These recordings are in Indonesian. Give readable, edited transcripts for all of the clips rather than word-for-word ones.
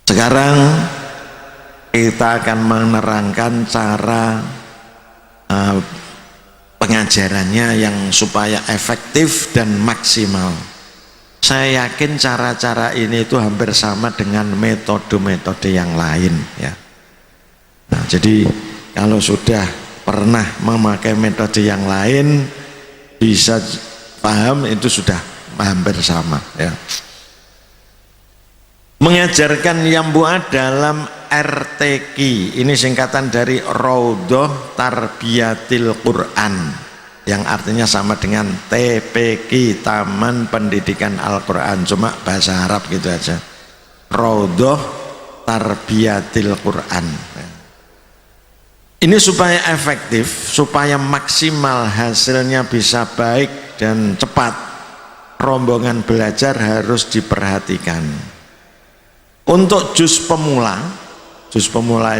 Sekarang kita akan menerangkan cara pengajarannya yang supaya efektif dan maksimal. Saya yakin cara-cara ini itu hampir sama dengan metode-metode yang lain ya. Nah, jadi kalau sudah pernah memakai metode yang lain bisa paham, itu sudah hampir sama ya. Mengajarkan Yambu'a dalam RTQ, ini singkatan dari Raudhah Tarbiyatil Quran, yang artinya sama dengan TPQ, Taman Pendidikan Al-Quran, cuma bahasa Arab gitu aja. Raudhah Tarbiyatil Quran. Ini supaya efektif, supaya maksimal hasilnya bisa baik dan cepat, rombongan belajar harus diperhatikan. Untuk juz pemula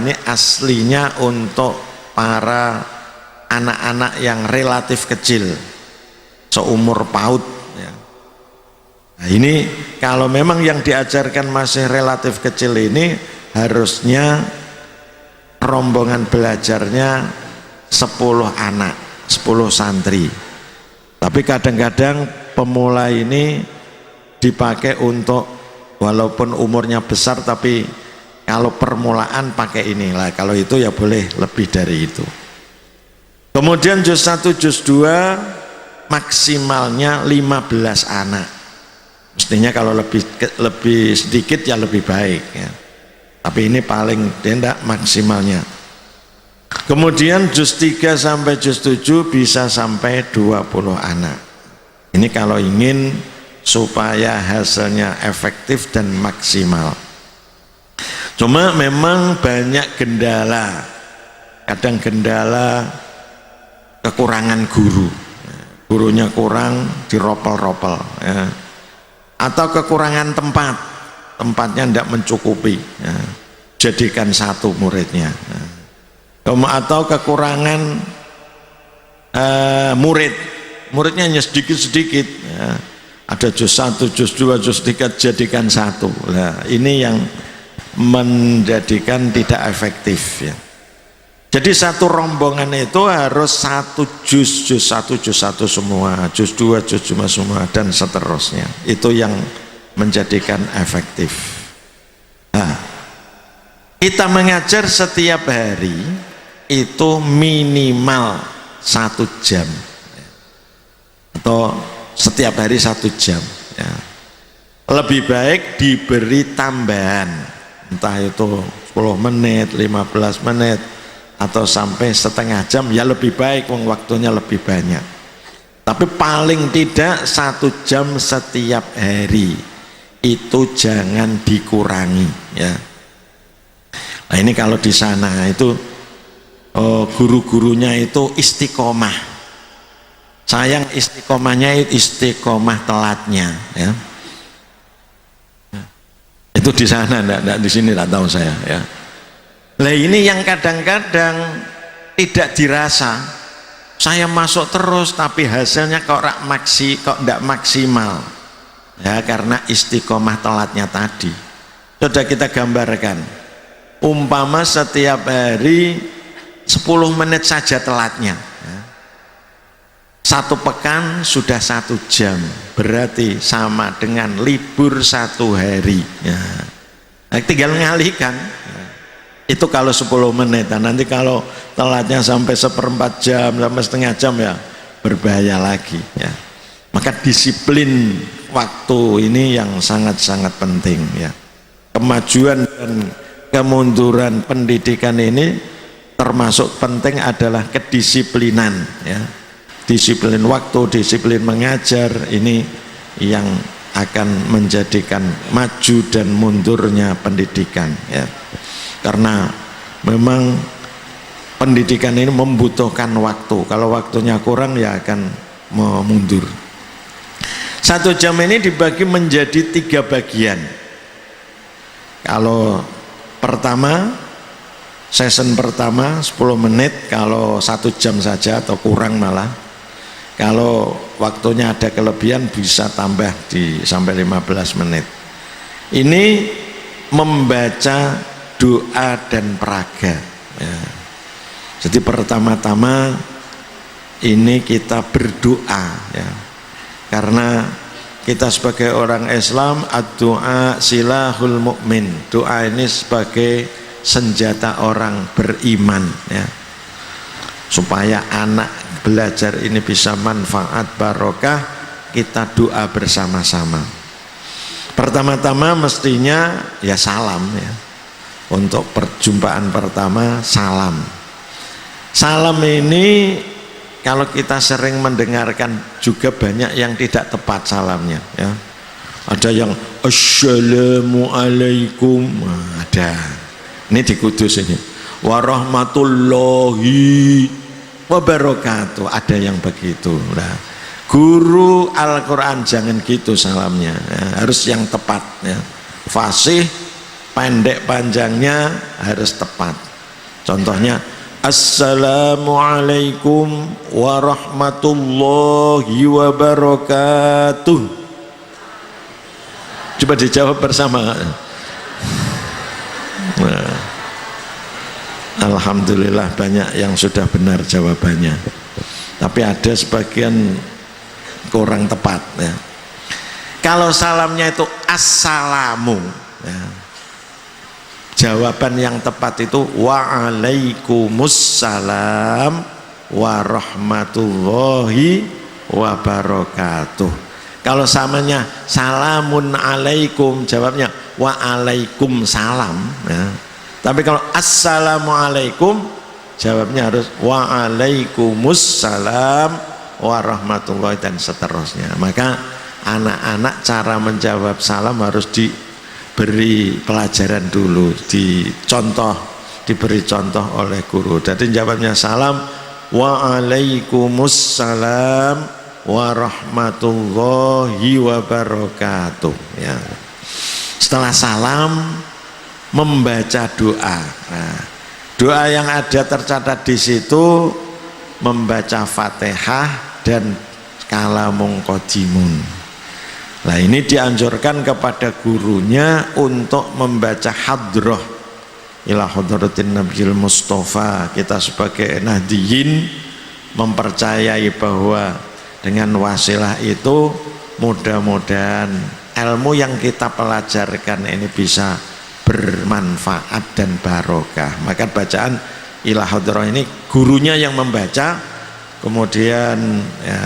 ini aslinya untuk para anak-anak yang relatif kecil, seumur PAUD ya. Nah, ini kalau memang yang diajarkan masih relatif kecil ini harusnya rombongan belajarnya 10 anak, 10 santri. Tapi kadang-kadang pemula ini dipakai untuk walaupun umurnya besar, tapi kalau permulaan pakai inilah. Kalau itu ya boleh lebih dari itu. Kemudian juz 1, juz 2 maksimalnya 15 anak. Mestinya kalau lebih sedikit ya lebih baik ya. Tapi ini paling tidak maksimalnya. Kemudian juz 3 sampai juz 7 bisa sampai 20 anak. Ini kalau ingin supaya hasilnya efektif dan maksimal. Cuma memang banyak kendala. Kadang kendala kekurangan guru, gurunya kurang, diropel-ropel ya. Atau kekurangan tempat, tempatnya tidak mencukupi ya. Jadikan satu muridnya ya. Atau kekurangan muridnya hanya sedikit-sedikit ya. Ada juz 1, juz 2, juz 3, jadikan satu. Nah, ini yang menjadikan tidak efektif ya. Jadi satu rombongan itu harus satu juz 1, juz 1 semua, juz 2, juz 2 semua, dan seterusnya. Itu yang menjadikan efektif. Nah, kita mengajar setiap hari itu minimal 1 jam atau setiap hari 1 jam ya. Lebih baik diberi tambahan, entah itu 10 menit, 15 menit atau sampai setengah jam, ya lebih baik, waktunya lebih banyak. Tapi paling tidak 1 jam setiap hari, itu jangan dikurangi ya. Nah ini kalau di sana itu guru-gurunya itu istiqomah. Sayang istiqomahnya itu istiqomah telatnya ya. Itu di sana, enggak di sini, enggak tahu saya ya. Nah ini yang kadang-kadang tidak dirasa. Saya masuk terus tapi hasilnya kok enggak maksimal ya, karena istiqomah telatnya tadi. Sudah kita gambarkan, umpama setiap hari 10 menit saja telatnya ya. 1 pekan sudah 1 jam, berarti sama dengan libur 1 hari ya. Nah, tinggal ngalihkan ya. Itu kalau 10 menit. Nah, nanti kalau telatnya sampai 1/4 jam sampai setengah jam ya berbahaya lagi ya. Maka disiplin waktu ini yang sangat-sangat penting ya. Kemajuan dan kemunduran pendidikan ini termasuk penting adalah kedisiplinan ya. Disiplin waktu, disiplin mengajar, ini yang akan menjadikan maju dan mundurnya pendidikan ya. Karena memang pendidikan ini membutuhkan waktu. Kalau waktunya kurang ya akan mundur. 1 jam ini dibagi menjadi 3 bagian. Kalau pertama, session pertama 10 menit, kalau 1 jam saja atau kurang malah. Kalau waktunya ada kelebihan bisa tambah sampai 15 menit. Ini membaca doa dan peraga ya. Jadi pertama-tama ini kita berdoa ya, karena kita sebagai orang Islam, ad-doa silahul mukmin, doa ini sebagai senjata orang beriman ya, supaya anak belajar ini bisa manfaat barokah, kita doa bersama-sama. Pertama-tama mestinya ya salam ya, untuk perjumpaan pertama salam. Salam ini kalau kita sering mendengarkan juga banyak yang tidak tepat salamnya ya. Ada yang assalamualaikum, ada. Ini di Kudus ini. Warahmatullahi wabarakatuh, ada yang begitu. Nah, guru Al-Quran jangan gitu salamnya ya, harus yang tepat ya. Fasih, pendek panjangnya harus tepat. Contohnya assalamualaikum warahmatullahi wabarakatuh. Coba dijawab bersama. Nah, alhamdulillah banyak yang sudah benar jawabannya, tapi ada sebagian kurang tepat ya. Kalau salamnya itu assalamu ya, jawaban yang tepat itu waalaikumsalam warahmatullahi wabarakatuh. Kalau samanya salamun alaikum, jawabnya waalaikumsalam ya. Tapi kalau assalamualaikum, jawabnya harus waalaikumsalam warahmatullahi dan seterusnya. Maka anak-anak cara menjawab salam harus diberi pelajaran dulu, diberi contoh oleh guru. Jadi jawabnya salam waalaikumsalam warahmatullahi wabarakatuh ya. Setelah salam membaca doa. Nah, doa yang ada tercatat di situ membaca Fatihah dan kalamun qadimun. Nah, ini dianjurkan kepada gurunya untuk membaca hadroh ila hadratin nabiyil mustafa. Kita sebagai nahdiyin mempercayai bahwa dengan wasilah itu mudah-mudahan ilmu yang kita pelajarkan ini bisa bermanfaat dan barokah. Maka bacaan ila hadrah ini gurunya yang membaca, kemudian ya,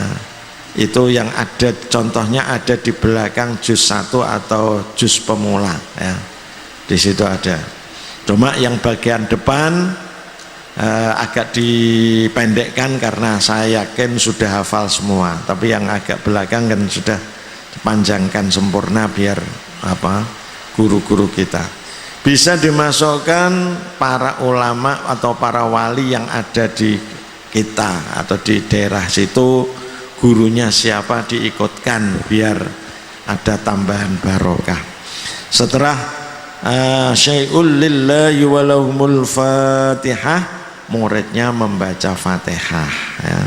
itu yang ada contohnya ada di belakang juz 1 atau juz pemula ya, di situ ada. Cuma yang bagian depan agak dipendekkan karena saya yakin sudah hafal semua, tapi yang agak belakang kan sudah dipanjangkan sempurna biar apa guru-guru kita. Bisa dimasukkan para ulama atau para wali yang ada di kita atau di daerah situ, gurunya siapa diikutkan biar ada tambahan barokah. Setelah syai'ul lillahi walahumul fatihah, muridnya membaca Fatihah ya.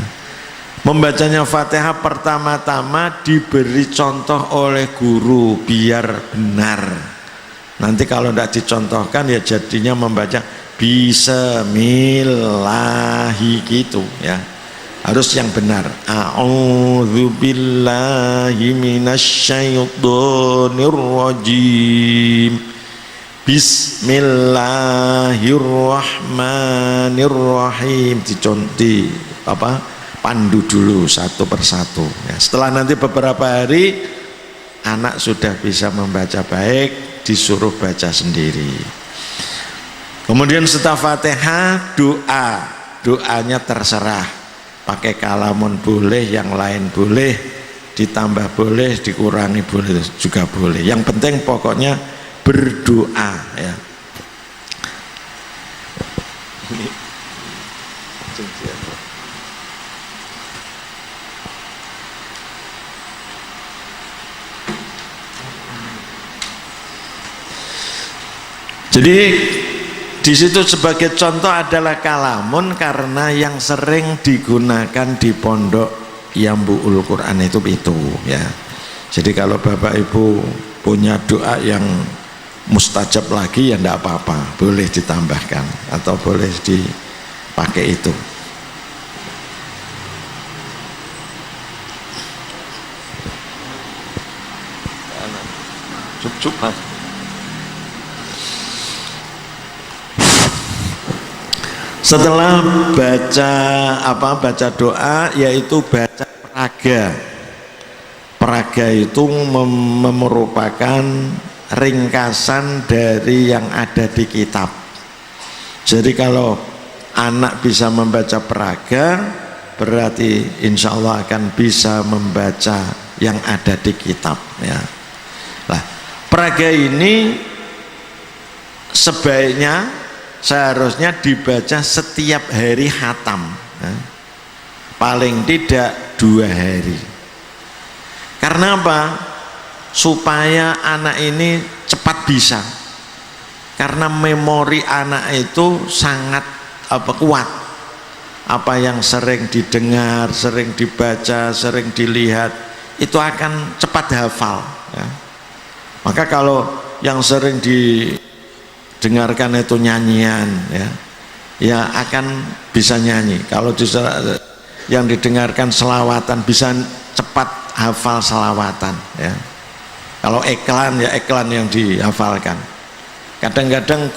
Membacanya Fatihah pertama-tama diberi contoh oleh guru biar benar. Nanti kalau tidak dicontohkan ya jadinya membaca bismillahi gitu ya. Harus yang benar. A'udzubillahi minasyaitonirrajim. Bismillahirrahmanirrahim. Diconti apa? Pandu dulu satu persatu ya. Setelah nanti beberapa hari anak sudah bisa membaca baik, disuruh baca sendiri. Kemudian setelah Fatihah doanya terserah, pakai kalamun boleh, yang lain boleh, ditambah boleh, dikurangi boleh juga boleh. Yang penting pokoknya berdoa ya. Jadi di situ sebagai contoh adalah kalamun, karena yang sering digunakan di pondok Yambu'ul Quran itu ya. Jadi kalau Bapak Ibu punya doa yang mustajab lagi ya enggak apa-apa, boleh ditambahkan atau boleh dipakai itu. Cup-cup. Setelah baca doa, yaitu baca praga. Praga itu merupakan ringkasan dari yang ada di kitab. Jadi kalau anak bisa membaca praga, berarti insya Allah akan bisa membaca yang ada di kitab, ya. Nah, praga ini sebaiknya seharusnya dibaca setiap hari khatam, ya. Paling tidak 2 hari. Karena apa? Supaya anak ini cepat bisa. Karena memori anak itu sangat kuat. Apa yang sering didengar, sering dibaca, sering dilihat, itu akan cepat hafal, ya. Maka kalau yang sering didengarkan itu nyanyian, ya akan bisa nyanyi. Kalau yang didengarkan selawatan, bisa cepat hafal selawatan, ya. Kalau iklan, ya iklan yang dihafalkan. Kadang-kadang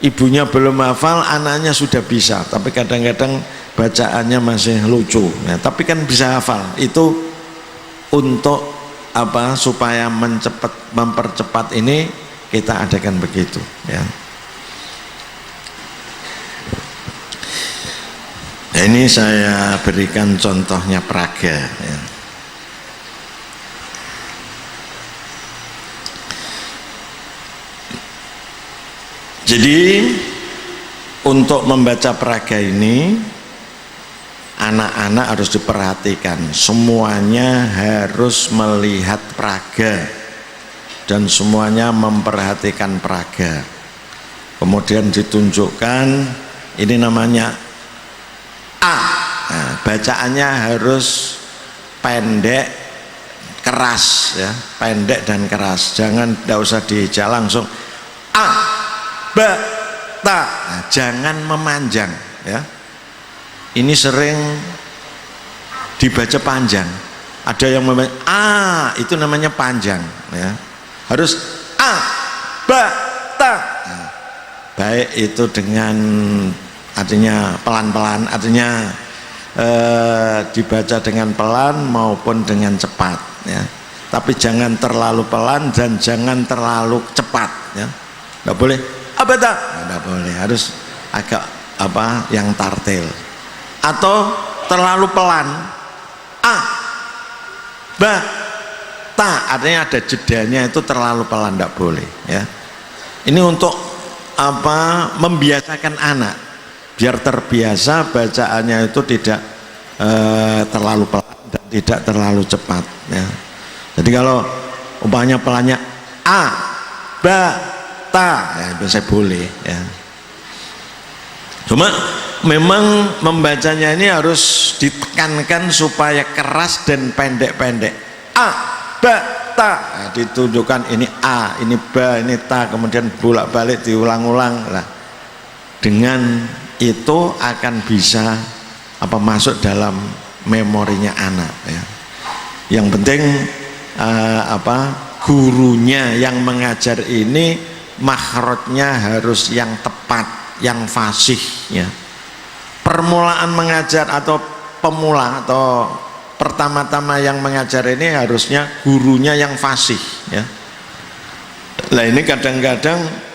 ibunya belum hafal, anaknya sudah bisa, tapi kadang-kadang bacaannya masih lucu, ya. Tapi kan bisa hafal. Itu untuk apa? Supaya mempercepat ini kita adakan begitu, ya. Nah, ini saya berikan contohnya praga, ya. Jadi untuk membaca praga ini anak-anak harus diperhatikan, semuanya harus melihat praga dan semuanya memperhatikan praga. Kemudian ditunjukkan, ini namanya A. Nah, bacaannya harus pendek, keras, ya, pendek dan keras. Jangan, tidak usah dihija, langsung A, ba, ta. Nah, jangan memanjang, ya. Ini sering dibaca panjang. Ada yang membaca A, itu namanya panjang, ya. Harus A, ba, ta. Nah, baik itu dengan artinya pelan-pelan, artinya dibaca dengan pelan maupun dengan cepat, ya. Tapi jangan terlalu pelan dan jangan terlalu cepat, ya. Tidak boleh apa tak? Tidak boleh, harus agak yang tartil. Atau terlalu pelan, A, ba, ta, artinya ada jedanya, itu terlalu pelan, tidak boleh, ya. Ini untuk membiasakan anak biar terbiasa bacaannya itu tidak terlalu pelan dan tidak terlalu cepat, ya. Jadi kalau umpamanya pelannya A, ba, ta, ya bisa boleh, ya. Cuma memang membacanya ini harus ditekankan supaya keras dan pendek-pendek. A, ba, ta. Nah, ditunjukkan ini A, ini ba, ini ta, kemudian bolak-balik diulang-ulang. Nah, dengan itu akan bisa masuk dalam memorinya anak, ya. Yang penting gurunya yang mengajar ini makhrajnya harus yang tepat, yang fasih, ya. Permulaan mengajar atau pemula atau pertama-tama yang mengajar ini harusnya gurunya yang fasih, ya. Nah, ini kadang-kadang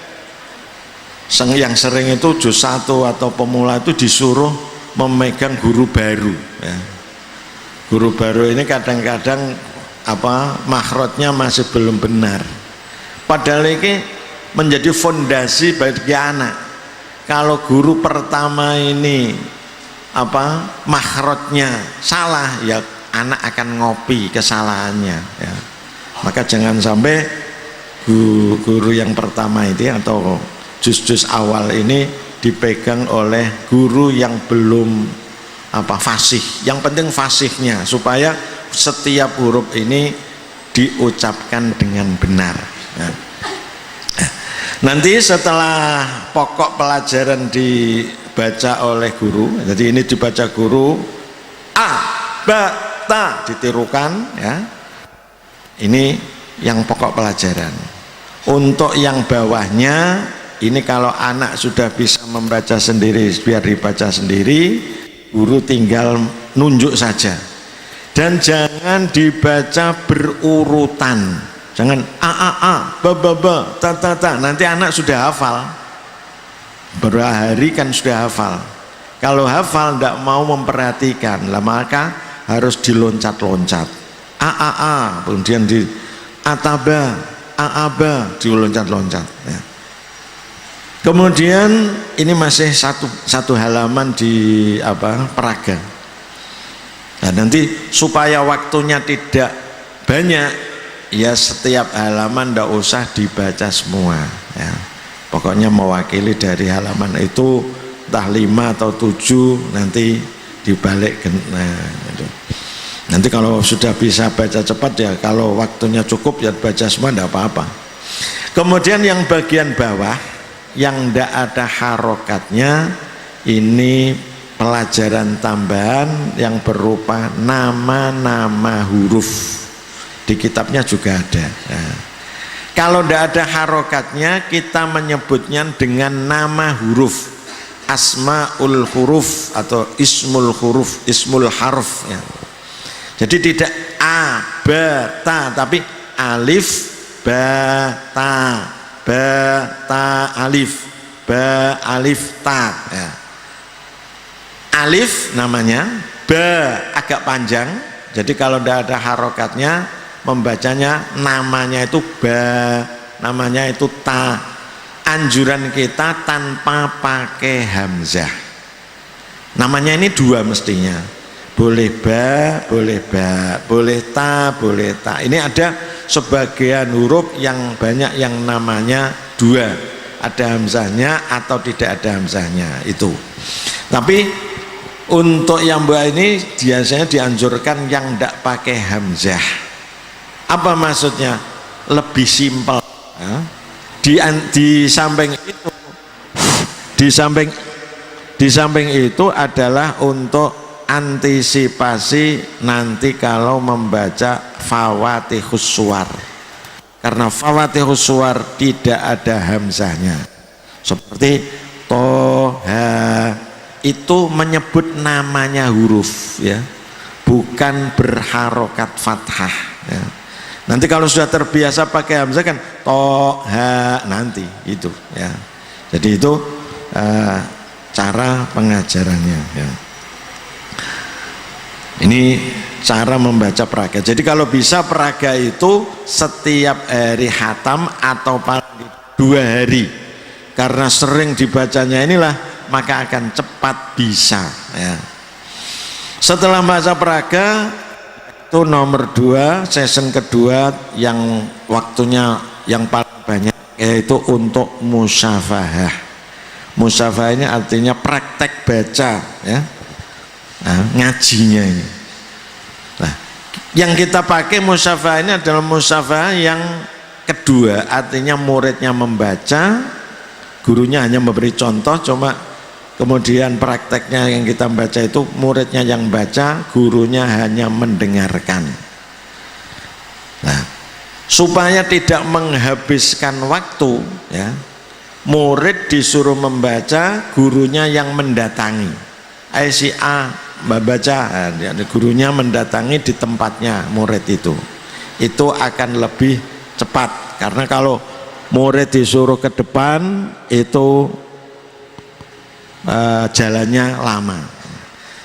yang sering itu juz 1 atau pemula itu disuruh memegang guru baru, ya. Guru baru ini kadang-kadang makhrajnya masih belum benar, padahal ini menjadi fondasi bagi anak. Kalau guru pertama ini makhrajnya salah, ya anak akan ngopi kesalahannya, ya. Maka jangan sampai guru yang pertama itu atau juz-juz awal ini dipegang oleh guru yang belum fasih. Yang penting fasihnya, supaya setiap huruf ini diucapkan dengan benar, ya. Nanti setelah pokok pelajaran dibaca oleh guru, jadi ini dibaca guru, a, ba, ta ditirukan ya. Ini yang pokok pelajaran. Untuk yang bawahnya, ini kalau anak sudah bisa membaca sendiri, biar dibaca sendiri, guru tinggal nunjuk saja. Dan jangan dibaca berurutan. Jangan a, ba, ta. Nanti anak sudah hafal. Beberapa hari kan sudah hafal. Kalau hafal tidak mau memperhatikan, lah maka harus diloncat-loncat. A, kemudian di ataba, aaba, diloncat-loncat. Ya. Kemudian ini masih satu halaman di peraga. Nah, nanti supaya waktunya tidak banyak, ya setiap halaman tidak usah dibaca semua ya. Pokoknya mewakili dari halaman itu entah 5 atau 7 nanti dibalik. Nah, gitu. Nanti kalau sudah bisa baca cepat ya, kalau waktunya cukup ya baca semua tidak apa-apa. Kemudian yang bagian bawah yang tidak ada harokatnya, ini pelajaran tambahan yang berupa nama-nama huruf. Di kitabnya juga ada. Nah, kalau tidak ada harokatnya, kita menyebutnya dengan nama huruf, asmaul huruf atau ismul huruf, ismul harf ya. Jadi tidak a, ba, ta, tapi alif, ba, ta, alif, ba, alif, ta ya. Alif namanya, ba agak panjang, jadi kalau tidak ada harokatnya, membacanya namanya itu ba, namanya itu ta. Anjuran kita tanpa pakai hamzah. Namanya ini 2 mestinya, boleh ba, boleh ta, boleh ta. Ini ada sebagian huruf yang banyak yang namanya 2, ada hamzahnya atau tidak ada hamzahnya itu. Tapi untuk yang bawah ini biasanya dianjurkan yang tidak pakai hamzah. Apa maksudnya? Lebih simpel ya. Di samping itu adalah untuk antisipasi nanti kalau membaca fawatihus suwar, karena fawatihus suwar tidak ada hamzahnya, seperti toha, itu menyebut namanya huruf ya, bukan berharokat fathah ya. Nanti kalau sudah terbiasa pakai hamzah kan toha nanti itu ya. Jadi itu cara pengajarannya ya. Ini cara membaca peraga. Jadi kalau bisa peraga itu setiap hari khatam atau paling 2 hari, karena sering dibacanya inilah maka akan cepat bisa ya. Setelah baca peraga itu nomor 2, season kedua yang waktunya yang paling banyak, yaitu untuk musyafahah. Musyafahah ini artinya praktek baca ya. Nah, ngajinya ini. Nah, yang kita pakai musyafahah ini adalah musyafahah yang kedua, artinya muridnya membaca, gurunya hanya memberi contoh, cuma kemudian prakteknya yang kita baca itu muridnya yang baca, gurunya hanya mendengarkan. Nah, supaya tidak menghabiskan waktu ya, murid disuruh membaca, gurunya yang mendatangi. Si A membaca, gurunya mendatangi di tempatnya murid itu akan lebih cepat, karena kalau murid disuruh ke depan itu jalannya lama.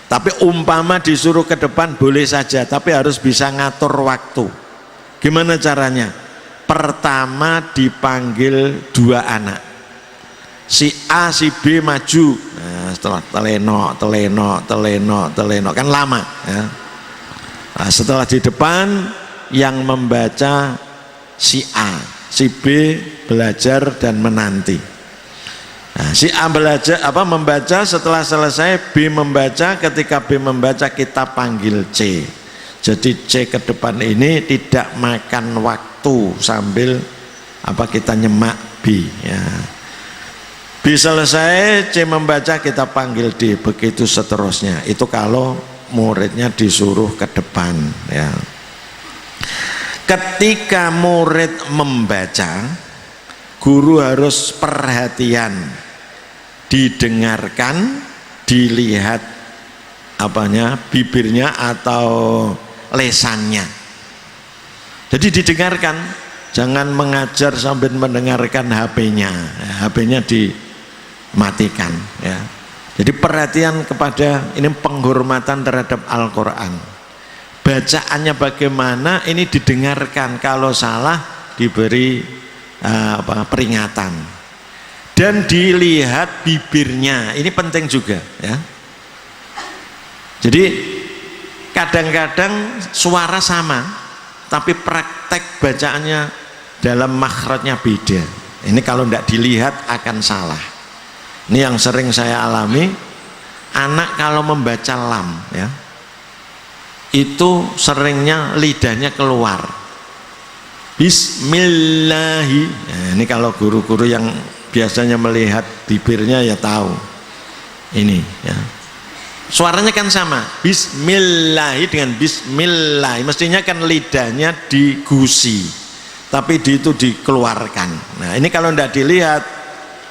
Tapi umpama disuruh ke depan boleh saja, tapi harus bisa ngatur waktu. Gimana caranya? Pertama dipanggil 2 anak, si A si B maju. Nah, setelah teleno kan lama ya. Nah, setelah di depan yang membaca si A, si B belajar dan menanti. Nah, si A membaca, setelah selesai B membaca, ketika B membaca kita panggil C. Jadi C ke depan ini tidak makan waktu sambil kita nyemak B ya. B selesai, C membaca, kita panggil D, begitu seterusnya. Itu kalau muridnya disuruh ke depan ya. Ketika murid membaca, guru harus perhatian, didengarkan, dilihat apanya, bibirnya atau lesannya. Jadi didengarkan, jangan mengajar sambil mendengarkan HP-nya. HP-nya dimatikan ya. Jadi perhatian kepada ini, penghormatan terhadap Al-Quran. Bacaannya bagaimana, ini didengarkan, kalau salah diberi peringatan. Dan dilihat bibirnya, ini penting juga ya. Jadi kadang-kadang suara sama, tapi praktek bacaannya dalam makhrajnya beda. Ini kalau tidak dilihat akan salah. Ini yang sering saya alami. Anak kalau membaca lam ya, itu seringnya lidahnya keluar. Bismillahi. Nah, ini kalau guru-guru yang biasanya melihat bibirnya ya tahu. Ini ya. Suaranya kan sama. Bismillahi dengan bismillah. Mestinya kan lidahnya digusi, tapi itu dikeluarkan. Nah, ini kalau tidak dilihat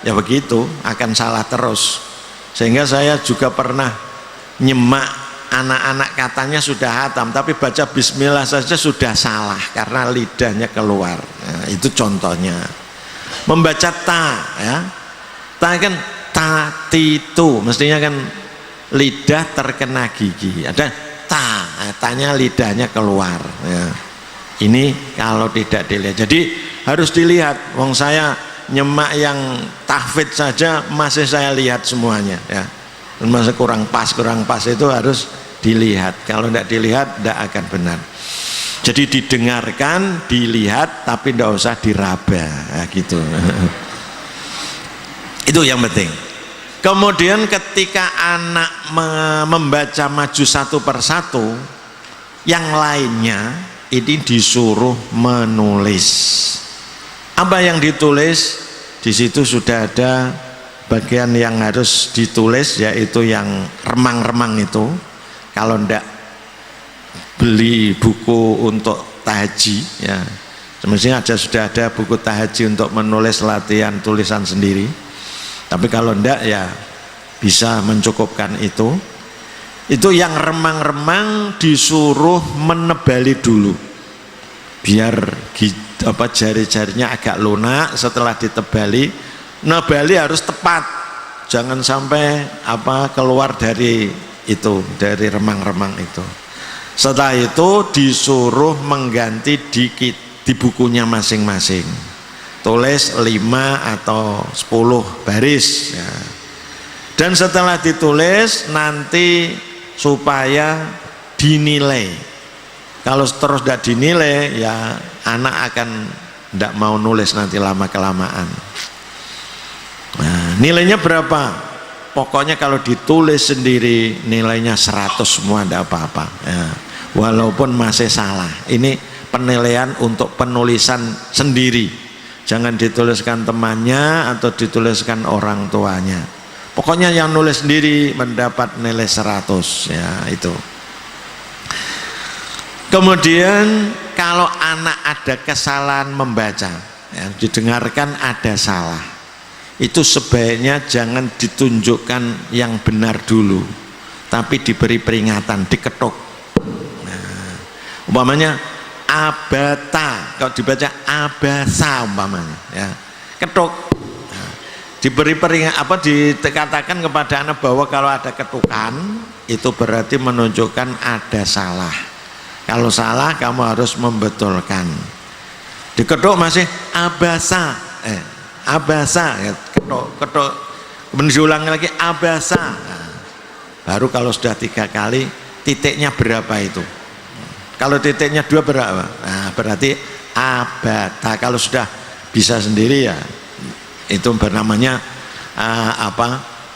ya begitu, akan salah terus. Sehingga saya juga pernah nyemak anak-anak katanya sudah hatam, tapi baca bismillah saja sudah salah karena lidahnya keluar. Nah, itu contohnya. Membaca ta ya, ta kan ta titu, mestinya kan lidah terkena gigi, ada ta, tanya lidahnya keluar ya. Ini kalau tidak dilihat, jadi harus dilihat. Wong saya nyemak yang tahfidz saja masih saya lihat semuanya ya, masih kurang pas itu harus dilihat. Kalau tidak dilihat tidak akan benar. Jadi didengarkan, dilihat, tapi tidak usah diraba ya, gitu. Itu yang penting. Kemudian ketika anak membaca maju satu persatu, yang lainnya ini disuruh menulis. Apa yang ditulis? Di situ sudah ada bagian yang harus ditulis, yaitu yang remang-remang itu. Kalau ndak beli buku untuk tahajud ya, semestinya sudah ada buku tahajud untuk menulis latihan tulisan sendiri. Tapi kalau ndak ya bisa mencukupkan itu. Itu yang remang-remang disuruh menebali dulu, biar jari-jarinya agak lunak. Setelah ditebali, nebali harus tepat, jangan sampai keluar dari itu, dari remang-remang itu. Setelah itu disuruh mengganti di bukunya masing-masing, tulis 5 atau 10 baris ya. Dan setelah ditulis nanti supaya dinilai. Kalau terus tidak dinilai ya anak akan tidak mau nulis nanti lama-kelamaan. Nah, nilainya berapa? Pokoknya kalau ditulis sendiri nilainya 100 semua, tidak apa-apa ya. Walaupun masih salah. Ini penilaian untuk penulisan sendiri, jangan dituliskan temannya atau dituliskan orang tuanya. Pokoknya yang nulis sendiri mendapat nilai 100 ya, itu. Kemudian kalau anak ada kesalahan membaca ya, didengarkan ada salah, itu sebaiknya jangan ditunjukkan yang benar dulu, tapi diberi peringatan, diketuk. Nah, umpamanya abata, kalau dibaca abasa umpamanya ya, ketuk. Diberi peringatan, dikatakan kepada anak bahwa kalau ada ketukan itu berarti menunjukkan ada salah. Kalau salah kamu harus membetulkan. Diketuk masih abasa, abasa, ketuk, kemudian diulang lagi abasa. Nah, baru kalau sudah 3 kali, titiknya berapa itu? Kalau titiknya 2 berapa? Nah, berarti abata. Kalau sudah bisa sendiri ya, itu bernamanya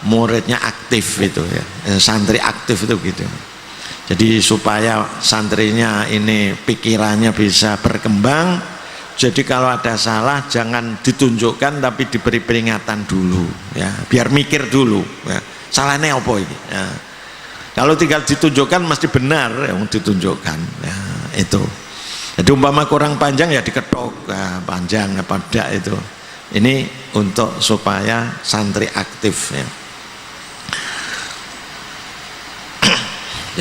muridnya aktif itu ya, santri aktif itu gitu. Jadi supaya santrinya ini pikirannya bisa berkembang, Jadi kalau ada salah jangan ditunjukkan tapi diberi peringatan dulu ya, biar mikir dulu ya. Salahnya apa ini ya. Kalau tinggal ditunjukkan mesti benar yang ditunjukkan ya, itu. Jadi umpama kurang panjang ya diketok ya, panjang apa tidak itu. Ini untuk supaya santri aktif ya.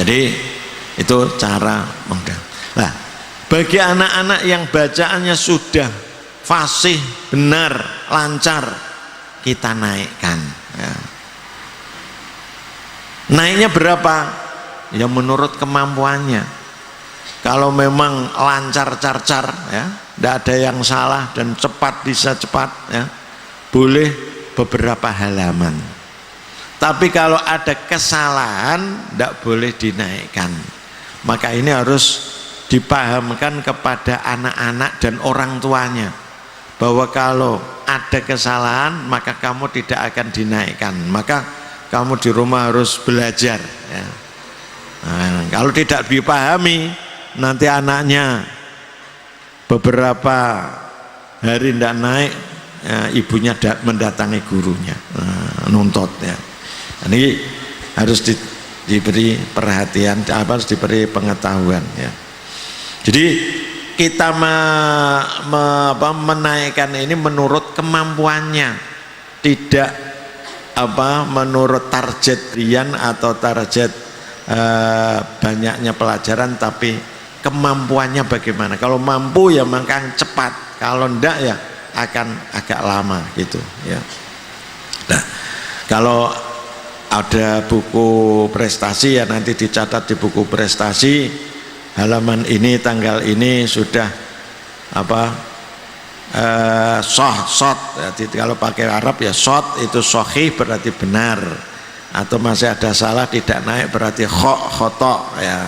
Jadi itu cara mudah. Nah, bagi anak-anak yang bacaannya sudah fasih, benar, lancar, kita naikkan ya. Naiknya berapa? Ya menurut kemampuannya. Kalau memang lancar carcar ya, tidak ada yang salah dan cepat bisa cepat ya, boleh beberapa halaman. Tapi kalau ada kesalahan tidak boleh dinaikkan. Maka ini harus dipahamkan kepada anak-anak dan orang tuanya bahwa kalau ada kesalahan maka kamu tidak akan dinaikkan, maka kamu di rumah harus belajar ya. Nah, kalau tidak dipahami nanti anaknya beberapa hari tidak naik ya, ibunya mendatangi gurunya nuntut ya. Ini harus diberi perhatian, harus diberi pengetahuan ya. Jadi kita menaikkan ini menurut kemampuannya, tidak menurut target rian atau target banyaknya pelajaran, tapi kemampuannya bagaimana. Kalau mampu ya maka cepat, kalau enggak ya akan agak lama gitu ya. Nah, kalau ada buku prestasi ya nanti dicatat di buku prestasi halaman ini tanggal ini sudah shot. Jadi kalau pakai Arab ya shot itu sahih berarti benar, atau masih ada salah tidak naik berarti khoto ya,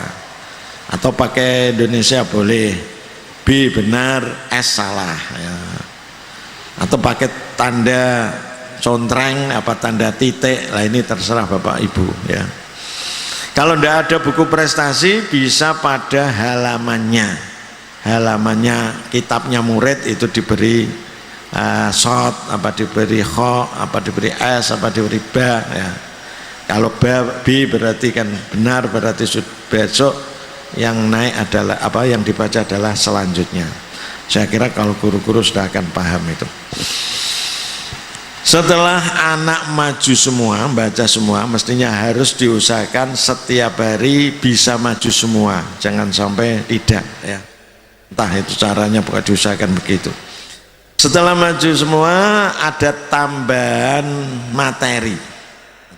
atau pakai Indonesia boleh B benar S salah ya, atau pakai tanda contreng tanda titik lah, ini terserah Bapak Ibu ya. Kalau tidak ada buku prestasi bisa pada halamannya kitabnya murid itu diberi shot diberi kho diberi S diberi ba ya. Kalau B berarti kan benar, berarti besok yang naik adalah yang dibaca adalah selanjutnya. Saya kira kalau guru-guru sudah akan paham itu. Setelah anak maju semua, baca semua, mestinya harus diusahakan setiap hari bisa maju semua, jangan sampai tidak ya. Entah itu caranya, bukan diusahakan begitu. Setelah maju semua ada tambahan materi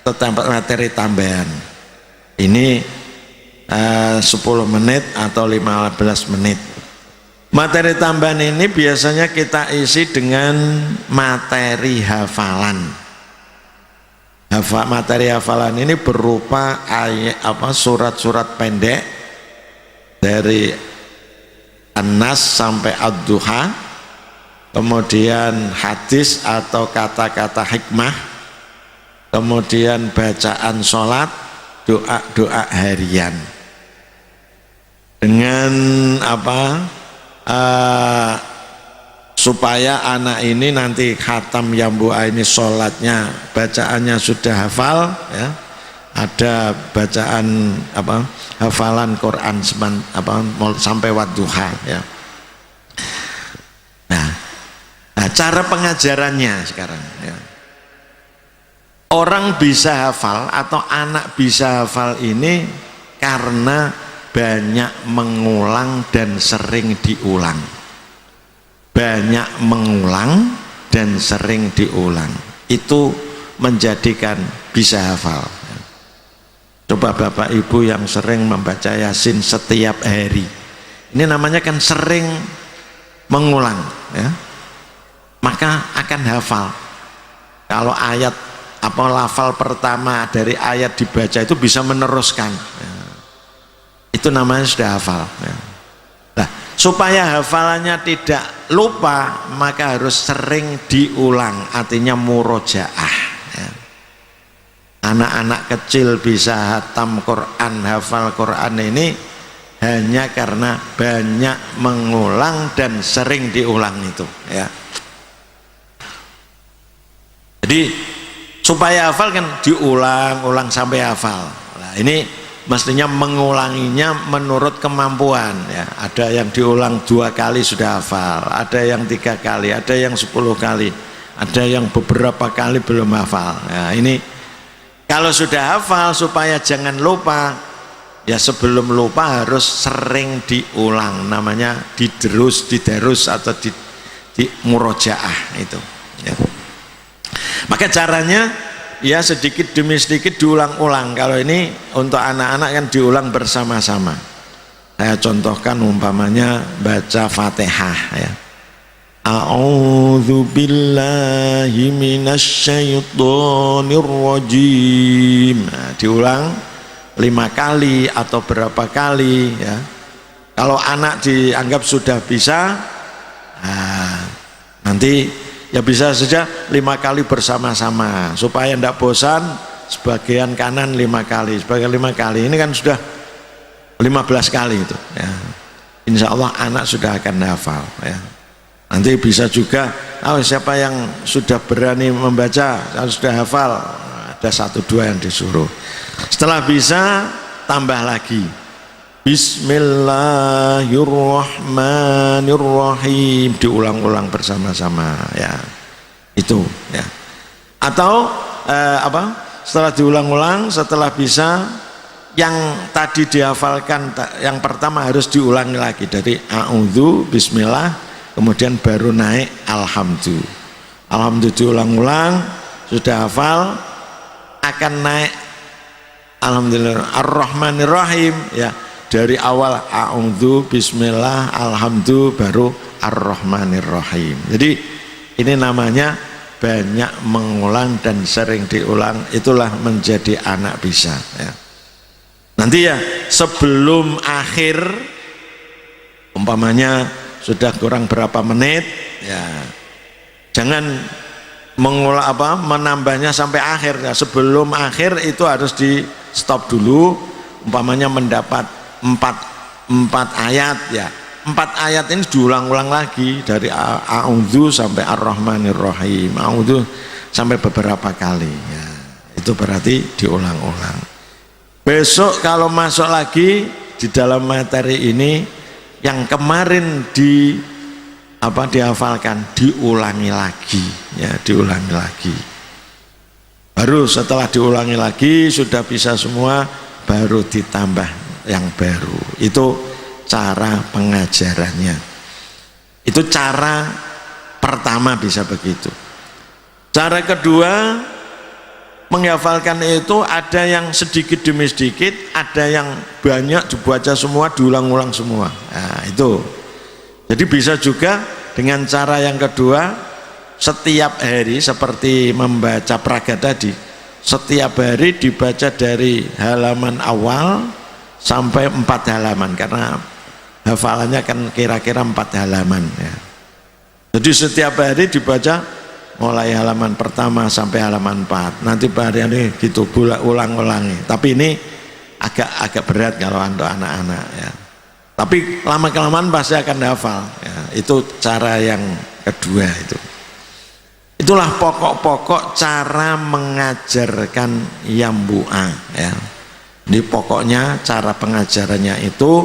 atau materi tambahan. Ini 10 menit atau 15 menit. Materi tambahan ini biasanya kita isi dengan materi hafalan. Materi hafalan ini berupa surat-surat pendek dari An-Nas sampai Ad-Duha, kemudian hadis atau kata-kata hikmah, kemudian bacaan sholat, doa-doa harian. Dengan supaya anak ini nanti khatam Yambua ini sholatnya bacaannya sudah hafal ya, ada bacaan hafalan Quran sampai Wadduha ya. Nah, cara pengajarannya sekarang ya. Orang bisa hafal atau anak bisa hafal ini karena banyak mengulang dan sering diulang. Banyak mengulang dan sering diulang itu menjadikan bisa hafal. Coba Bapak Ibu yang sering membaca Yasin setiap hari, ini namanya kan sering mengulang ya, maka akan hafal. Kalau ayat lafal pertama dari ayat dibaca itu bisa meneruskan ya. Itu namanya sudah hafal ya. Nah, supaya hafalannya tidak lupa maka harus sering diulang, artinya murojaah ya. Anak-anak kecil bisa hatam Quran, hafal Quran ini hanya karena banyak mengulang dan sering diulang itu ya. Jadi supaya hafal kan diulang-ulang sampai hafal. Nah, ini mestinya mengulanginya menurut kemampuan ya. Ada yang diulang 2 kali sudah hafal, ada yang 3 kali, ada yang 10 kali, ada yang beberapa kali belum hafal. Nah, ini kalau sudah hafal supaya jangan lupa ya, sebelum lupa harus sering diulang, namanya didarus atau di murojaah itu ya. Maka caranya ya sedikit demi sedikit diulang-ulang. Kalau ini untuk anak-anak kan diulang bersama-sama. Saya contohkan umpamanya baca Fatihah ya. A'udzu billahi minasyaitonir rajim. Nah, diulang 5 kali atau berapa kali ya. Kalau anak dianggap sudah bisa, nah, nanti ya bisa saja 5 kali bersama-sama supaya tidak bosan. Sebagian kanan 5 kali, sebagian 5 kali. Ini kan sudah 15 kali itu ya. Insya Allah anak sudah akan hafal ya. Nanti bisa juga siapa yang sudah berani membaca, sudah hafal, ada 1-2 yang disuruh. Setelah bisa tambah lagi Bismillahirrahmanirrahim, diulang-ulang bersama-sama ya. Itu ya. Atau setelah diulang-ulang, setelah bisa, yang tadi dihafalkan yang pertama harus diulangi lagi dari a'udzu, bismillah, kemudian baru naik alhamdu. Alhamdu diulang-ulang, sudah hafal, akan naik alhamdulillah ar-rahmanir-rahim ya. Dari awal a'udzu, bismillah, alhamdu, baru ar-rahmanir-rahim. Jadi ini namanya banyak mengulang dan sering diulang, itulah menjadi anak bisa ya. Nanti ya sebelum akhir umpamanya sudah kurang berapa menit ya, jangan menambahnya sampai akhir ya. Sebelum akhir itu harus di stop dulu, umpamanya mendapat 4 ayat ya, 4 ayat ini diulang-ulang lagi dari a'udzu sampai ar-rahmanir-rahim, a'udzu sampai beberapa kali ya. Itu berarti diulang-ulang. Besok kalau masuk lagi di dalam materi ini, yang kemarin dihafalkan diulangi lagi ya, diulangi lagi. Baru setelah diulangi lagi sudah bisa semua, baru ditambah yang baru. Itu cara pengajarannya. Itu cara pertama bisa begitu. Cara kedua menghafalkan itu ada yang sedikit demi sedikit, ada yang banyak dibaca semua, diulang-ulang semua. Nah, itu. Jadi bisa juga dengan cara yang kedua, setiap hari seperti membaca praga tadi, setiap hari dibaca dari halaman awal sampai 4 halaman, karena hafalannya kan kira-kira 4 halaman ya. Jadi setiap hari dibaca mulai halaman pertama sampai halaman 4, nanti hari ini gitu ulang-ulangi. Tapi ini agak berat kalau untuk anak-anak ya, tapi lama-kelamaan pasti akan hafal ya. Itu cara yang kedua itu. Itulah pokok-pokok cara mengajarkan yambu'a ya. Ini pokoknya cara pengajarannya itu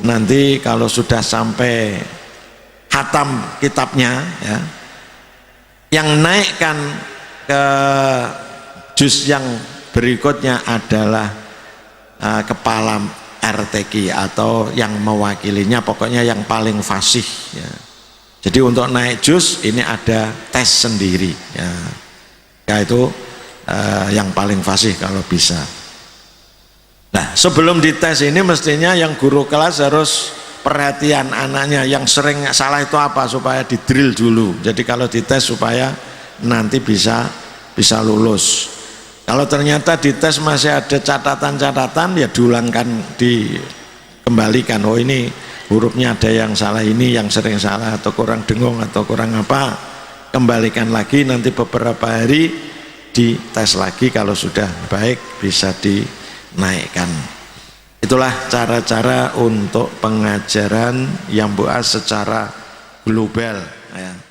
nanti kalau sudah sampai khatam kitabnya ya, yang naikkan ke juz yang berikutnya adalah kepala RTQ atau yang mewakilinya, pokoknya yang paling fasih ya. Jadi untuk naik juz ini ada tes sendiri ya, yaitu yang paling fasih kalau bisa. Nah, sebelum dites ini mestinya yang guru kelas harus perhatian anaknya yang sering salah itu apa, supaya di drill dulu. Jadi kalau dites supaya nanti bisa lulus. Kalau ternyata dites masih ada catatan-catatan, ya diulangkan, dikembalikan. Oh ini hurufnya ada yang salah, ini yang sering salah, atau kurang dengung atau kurang apa, kembalikan lagi, nanti beberapa hari dites lagi, kalau sudah baik bisa dinaikkan. Itulah cara-cara untuk pengajaran yang buat secara global ya.